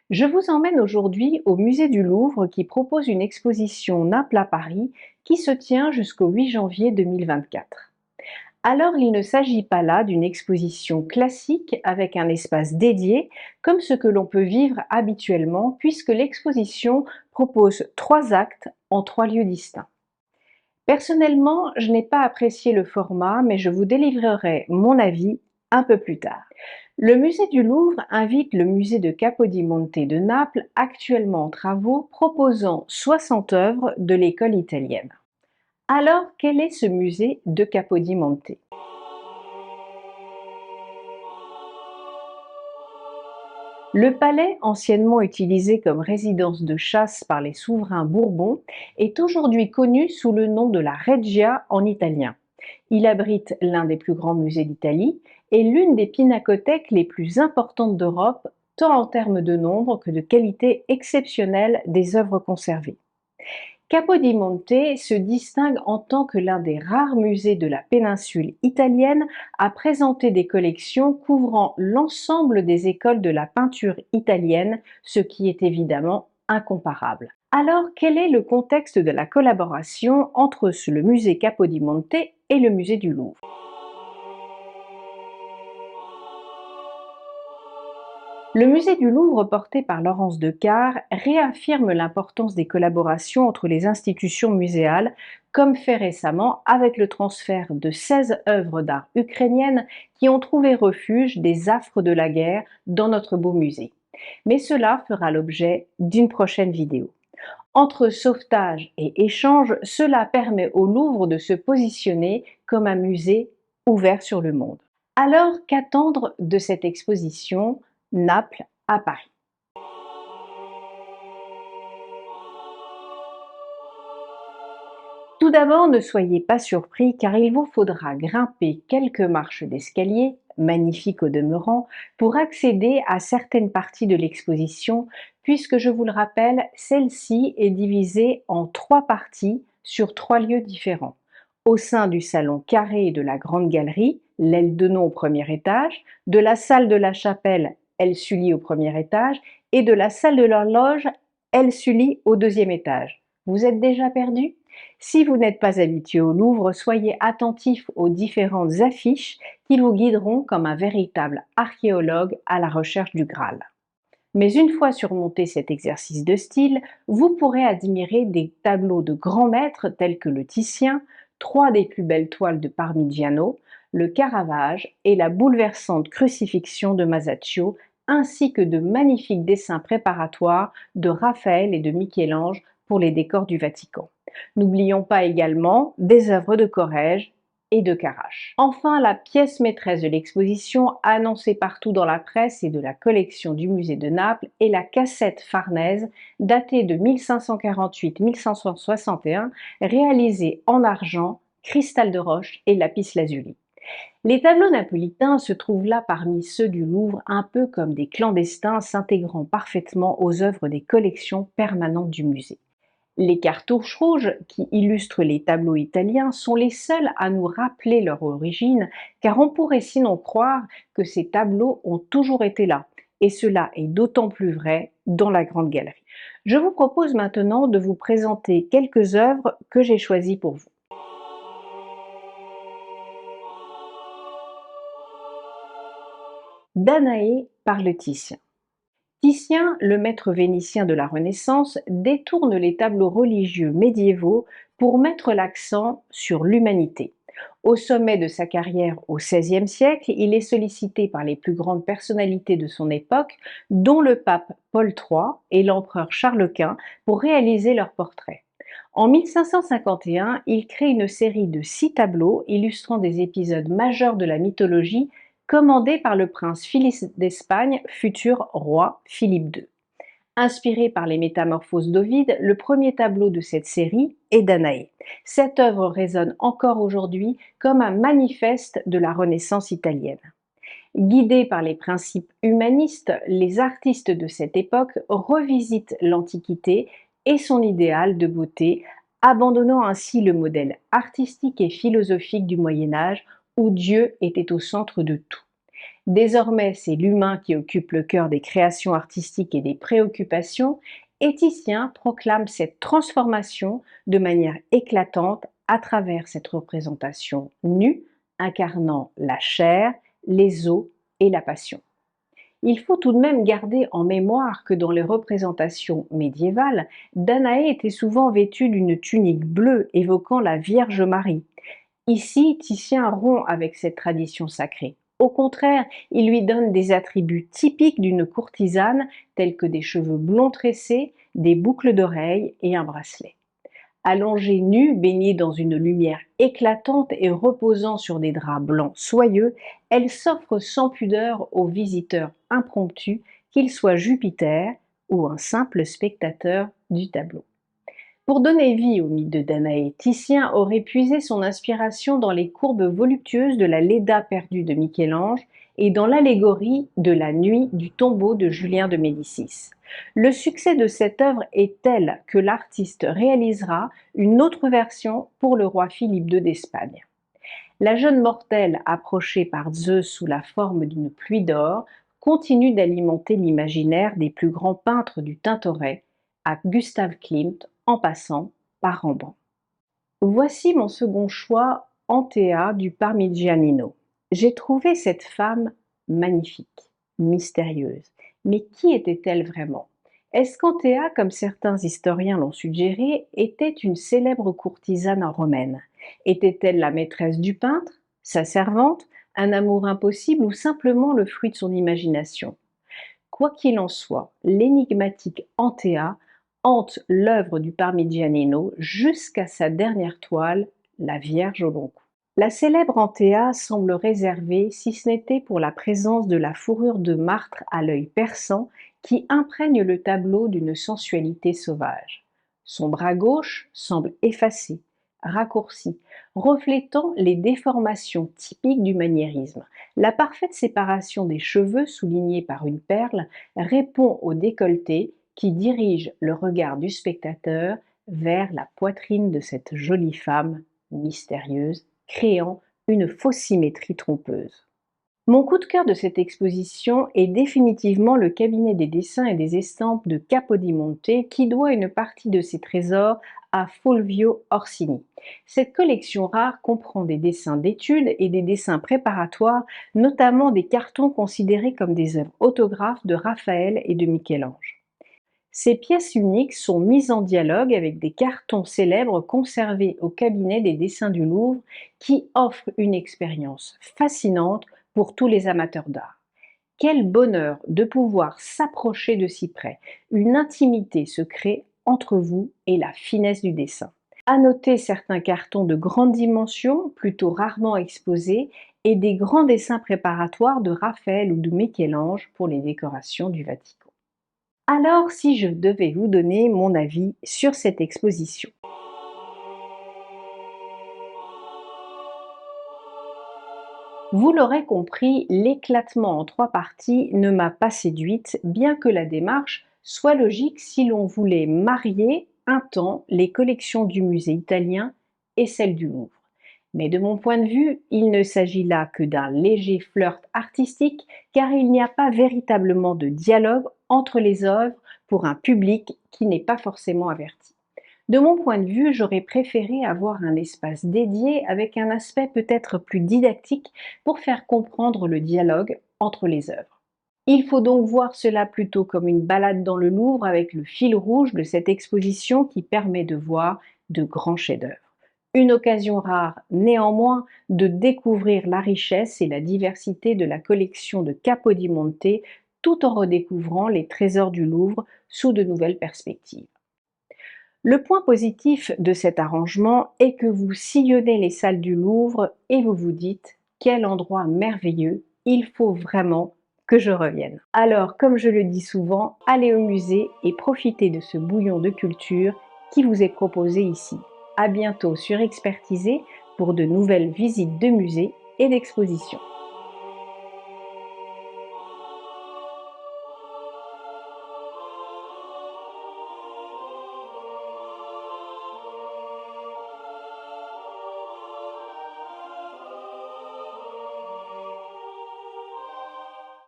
Je vous emmène aujourd'hui au musée du Louvre qui propose une exposition Naples à Paris qui se tient jusqu'au 8 janvier 2024. Alors il ne s'agit pas là d'une exposition classique avec un espace dédié comme ce que l'on peut vivre habituellement puisque l'exposition propose 3 actes en 3 lieux distincts. Personnellement, je n'ai pas apprécié le format, mais je vous délivrerai mon avis un peu plus tard. Le musée du Louvre invite le musée de Capodimonte de Naples, actuellement en travaux, proposant 60 œuvres de l'école italienne. Alors, quel est ce musée de Capodimonte? Le palais, anciennement utilisé comme résidence de chasse par les souverains bourbons, est aujourd'hui connu sous le nom de la Reggia en italien. Il abrite l'un des plus grands musées d'Italie et l'une des pinacothèques les plus importantes d'Europe, tant en termes de nombre que de qualité exceptionnelle des œuvres conservées. Capodimonte se distingue en tant que l'un des rares musées de la péninsule italienne à présenter des collections couvrant l'ensemble des écoles de la peinture italienne, ce qui est évidemment incomparable. Alors, quel est le contexte de la collaboration entre le musée Capodimonte et le musée du Louvre? Le musée du Louvre, porté par Laurence Decart, réaffirme l'importance des collaborations entre les institutions muséales, comme fait récemment avec le transfert de 16 œuvres d'art ukrainiennes qui ont trouvé refuge des affres de la guerre dans notre beau musée. Mais cela fera l'objet d'une prochaine vidéo. Entre sauvetage et échange, cela permet au Louvre de se positionner comme un musée ouvert sur le monde. Alors, qu'attendre de cette exposition Naples à Paris? Tout d'abord, ne soyez pas surpris car il vous faudra grimper quelques marches d'escalier, magnifiques au demeurant, pour accéder à certaines parties de l'exposition, puisque je vous le rappelle, celle-ci est divisée en 3 parties sur 3 lieux différents. Au sein du salon carré de la Grande Galerie, l'aile de nom au premier étage, de la salle de la Chapelle, aile Sully au premier étage, et de la salle de l'Horloge, aile Sully au deuxième étage. Vous êtes déjà perdu? Si vous n'êtes pas habitué au Louvre, soyez attentif aux différentes affiches qui vous guideront comme un véritable archéologue à la recherche du Graal. Mais une fois surmonté cet exercice de style, vous pourrez admirer des tableaux de grands maîtres tels que le Titien, 3 des plus belles toiles de Parmigiano, le Caravage et la bouleversante Crucifixion de Masaccio, ainsi que de magnifiques dessins préparatoires de Raphaël et de Michel-Ange pour les décors du Vatican. N'oublions pas également des œuvres de Corrège et de Carache. Enfin, la pièce maîtresse de l'exposition, annoncée partout dans la presse et de la collection du musée de Naples, est la cassette Farnèse, datée de 1548-1561, réalisée en argent, cristal de roche et lapis-lazuli. Les tableaux napolitains se trouvent là parmi ceux du Louvre, un peu comme des clandestins s'intégrant parfaitement aux œuvres des collections permanentes du musée. Les cartouches rouges qui illustrent les tableaux italiens sont les seuls à nous rappeler leur origine, car on pourrait sinon croire que ces tableaux ont toujours été là, et cela est d'autant plus vrai dans la Grande Galerie. Je vous propose maintenant de vous présenter quelques œuvres que j'ai choisies pour vous. Danaé par le Titien. Titien, le maître vénitien de la Renaissance, détourne les tableaux religieux médiévaux pour mettre l'accent sur l'humanité. Au sommet de sa carrière au XVIe siècle, il est sollicité par les plus grandes personnalités de son époque, dont le pape Paul III et l'empereur Charles Quint, pour réaliser leurs portraits. En 1551, il crée une série de 6 tableaux illustrant des épisodes majeurs de la mythologie commandés par le prince Philippe d'Espagne, futur roi Philippe II. Inspiré par les Métamorphoses d'Ovide, le premier tableau de cette série est Danaé. Cette œuvre résonne encore aujourd'hui comme un manifeste de la Renaissance italienne. Guidés par les principes humanistes, les artistes de cette époque revisitent l'Antiquité et son idéal de beauté, abandonnant ainsi le modèle artistique et philosophique du Moyen Âge où Dieu était au centre de tout. Désormais, c'est l'humain qui occupe le cœur des créations artistiques et des préoccupations, et Titien proclame cette transformation de manière éclatante à travers cette représentation nue, incarnant la chair, les os et la passion. Il faut tout de même garder en mémoire que dans les représentations médiévales, Danaé était souvent vêtue d'une tunique bleue évoquant la Vierge Marie. Ici, Titien rompt avec cette tradition sacrée. Au contraire, il lui donne des attributs typiques d'une courtisane, tels que des cheveux blonds tressés, des boucles d'oreilles et un bracelet. Allongée nue, baignée dans une lumière éclatante et reposant sur des draps blancs soyeux, elle s'offre sans pudeur aux visiteurs impromptus, qu'ils soient Jupiter ou un simple spectateur du tableau. Pour donner vie au mythe de Danaé, Titien aurait puisé son inspiration dans les courbes voluptueuses de la Léda perdue de Michel-Ange et dans l'allégorie de la nuit du tombeau de Julien de Médicis. Le succès de cette œuvre est tel que l'artiste réalisera une autre version pour le roi Philippe II d'Espagne. La jeune mortelle, approchée par Zeus sous la forme d'une pluie d'or, continue d'alimenter l'imaginaire des plus grands peintres du Tintoret, à Gustav Klimt en passant par Rembrandt. Voici mon second choix, Antea du Parmigianino. J'ai trouvé cette femme magnifique, mystérieuse. Mais qui était-elle vraiment? Est-ce qu'Antea, comme certains historiens l'ont suggéré, était une célèbre courtisane romaine? Était-elle la maîtresse du peintre, sa servante, un amour impossible ou simplement le fruit de son imagination? Quoi qu'il en soit, l'énigmatique Antea hante l'œuvre du Parmigianino jusqu'à sa dernière toile, la Vierge au long cou. La célèbre Antea semble réservée, si ce n'était pour la présence de la fourrure de martre à l'œil perçant qui imprègne le tableau d'une sensualité sauvage. Son bras gauche semble effacé, raccourci, reflétant les déformations typiques du maniérisme. La parfaite séparation des cheveux, soulignée par une perle, répond au décolleté qui dirige le regard du spectateur vers la poitrine de cette jolie femme mystérieuse, créant une fausse symétrie trompeuse. Mon coup de cœur de cette exposition est définitivement le cabinet des dessins et des estampes de Capodimonte qui doit une partie de ses trésors à Fulvio Orsini. Cette collection rare comprend des dessins d'études et des dessins préparatoires, notamment des cartons considérés comme des œuvres autographes de Raphaël et de Michel-Ange. Ces pièces uniques sont mises en dialogue avec des cartons célèbres conservés au cabinet des dessins du Louvre qui offrent une expérience fascinante pour tous les amateurs d'art. Quel bonheur de pouvoir s'approcher de si près. Une intimité se crée entre vous et la finesse du dessin. À noter certains cartons de grande dimension, plutôt rarement exposés, et des grands dessins préparatoires de Raphaël ou de Michel-Ange pour les décorations du Vatican. Alors, si je devais vous donner mon avis sur cette exposition. Vous l'aurez compris, l'éclatement en 3 parties ne m'a pas séduite, bien que la démarche soit logique si l'on voulait marier un temps les collections du musée italien et celles du Louvre. Mais de mon point de vue, il ne s'agit là que d'un léger flirt artistique, car il n'y a pas véritablement de dialogue entre les œuvres pour un public qui n'est pas forcément averti. De mon point de vue, j'aurais préféré avoir un espace dédié avec un aspect peut-être plus didactique pour faire comprendre le dialogue entre les œuvres. Il faut donc voir cela plutôt comme une balade dans le Louvre avec le fil rouge de cette exposition qui permet de voir de grands chefs-d'œuvre. Une occasion rare, néanmoins, de découvrir la richesse et la diversité de la collection de Capodimonte tout en redécouvrant les trésors du Louvre sous de nouvelles perspectives. Le point positif de cet arrangement est que vous sillonnez les salles du Louvre et vous vous dites « quel endroit merveilleux, il faut vraiment que je revienne ». Alors, comme je le dis souvent, allez au musée et profitez de ce bouillon de culture qui vous est proposé ici. À bientôt sur Expertisé pour de nouvelles visites de musées et d'expositions.